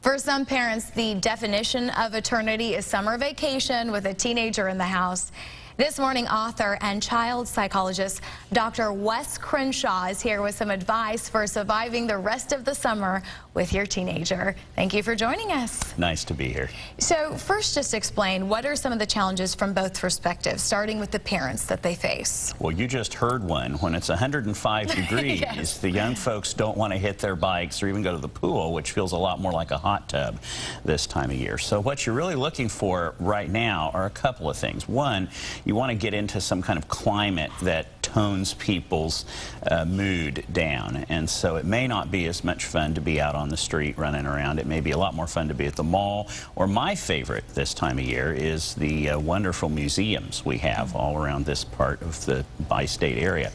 For some parents, the definition of eternity is summer vacation with a teenager in the house. This morning, author and child psychologist Dr. Wes Crenshaw is here with some advice for surviving the rest of the summer with your teenager. Thank you for joining us. Nice to be here. So first, just explain, what are some of the challenges from both perspectives, starting with the parents that they face? Well, you just heard one. When it's 105 degrees, Yes. The young folks don't want to hit their bikes or even go to the pool, which feels a lot more like a hot tub this time of year. So what you're really looking for right now are a couple of things. One, you want to get into some kind of climate that tones people's mood down. And so it may not be as much fun to be out on the street running around. It may be a lot more fun to be at the mall. Or my favorite this time of year is the wonderful museums we have all around this part of the bi-state area.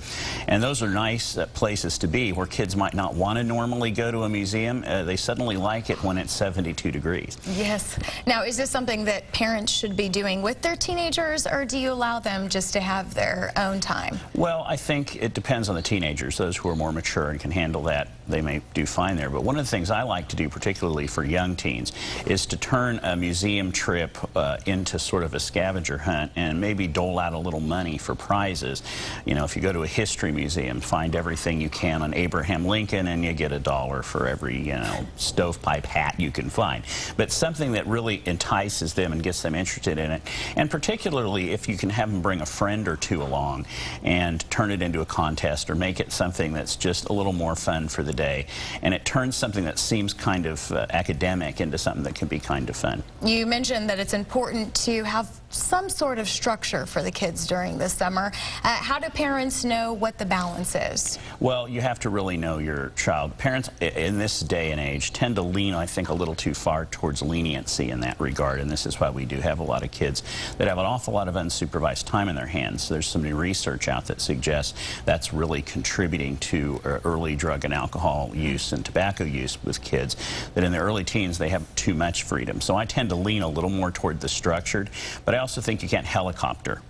And those are nice places to be where kids might not want to normally go to a museum. They suddenly like it when it's 72 degrees. Yes. Now, is this something that parents should be doing with their teenagers, or do you allow them just to have their own time? Well, I think it depends on the teenagers. Those who are more mature and can handle that, they may do fine there. But one of the things I like to do, particularly for young teens, is to turn a museum trip into sort of a scavenger hunt and maybe dole out a little money for prizes. You know, if you go to a history museum, find everything you can on Abraham Lincoln and you get $1 for every, you know, stovepipe hat you can find. But something that really entices them and gets them interested in it. And particularly if you can have them bring a friend or two along and turn it into a contest or make it something that's just a little more fun for the day. And it turns something that seems kind of academic into something that can be kind of fun. You mentioned that it's important to have some sort of structure for the kids during the summer. How do parents know what the balance is? Well, you have to really know your child. Parents in this day and age tend to lean, I think, a little too far towards leniency in that regard, and this is why we do have a lot of kids that have an awful lot of unsupervised time in their hands. There's some new research out that suggests that's really contributing to early drug and alcohol use and tobacco use with kids, that in their early teens they have too much freedom. So I tend to lean a little more toward the structured, but I also think you can't helicopter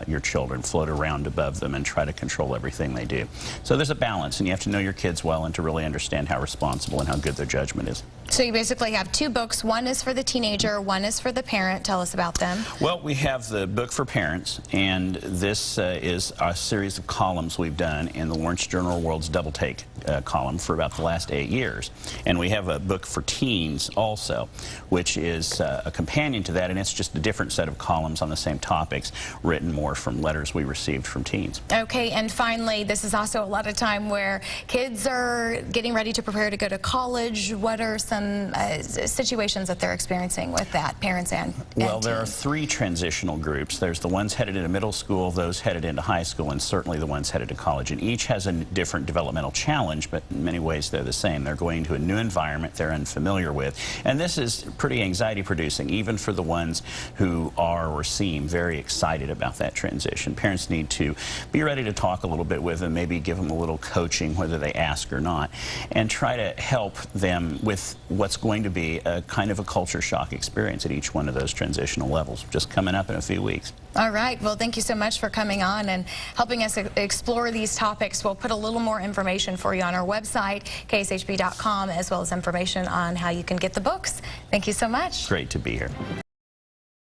your children, float around above them and try to control everything they do. So there's a balance, and you have to know your kids well and to really understand how responsible and how good their judgment is. So you basically have two books. One is for the teenager, one is for the parent. Tell us about them. Well, we have the book for parents, and this is a series of columns we've done in the Lawrence Journal World's Double Take column for about the last 8 years. And we have a book for teens also, which is a companion to that, and it's just a different set of columns on the same topics, written more from letters we received from teens. Okay, and finally, this is also a lot of time where kids are getting ready to prepare to go to college. What are some situations that they're experiencing with that, parents and Well, teens? there are 3 transitional groups. There's the ones headed into middle school, those headed into high school, and certainly the ones headed to college. And each has a different developmental challenge, but in many ways they're the same. They're going to a new environment they're unfamiliar with. And this is pretty anxiety-producing, even for the ones who are or seem very excited about that transition. Parents need to be ready to talk a little bit with them, maybe give them a little coaching, whether they ask or not, and try to help them with what's going to be a kind of a culture shock experience at each one of those transitional levels, just coming up in a few weeks. All right. Well, thank you so much for coming on and helping us explore these topics. We'll put a little more information for you on our website, kshb.com, as well as information on how you can get the books. Thank you so much. Great to be here.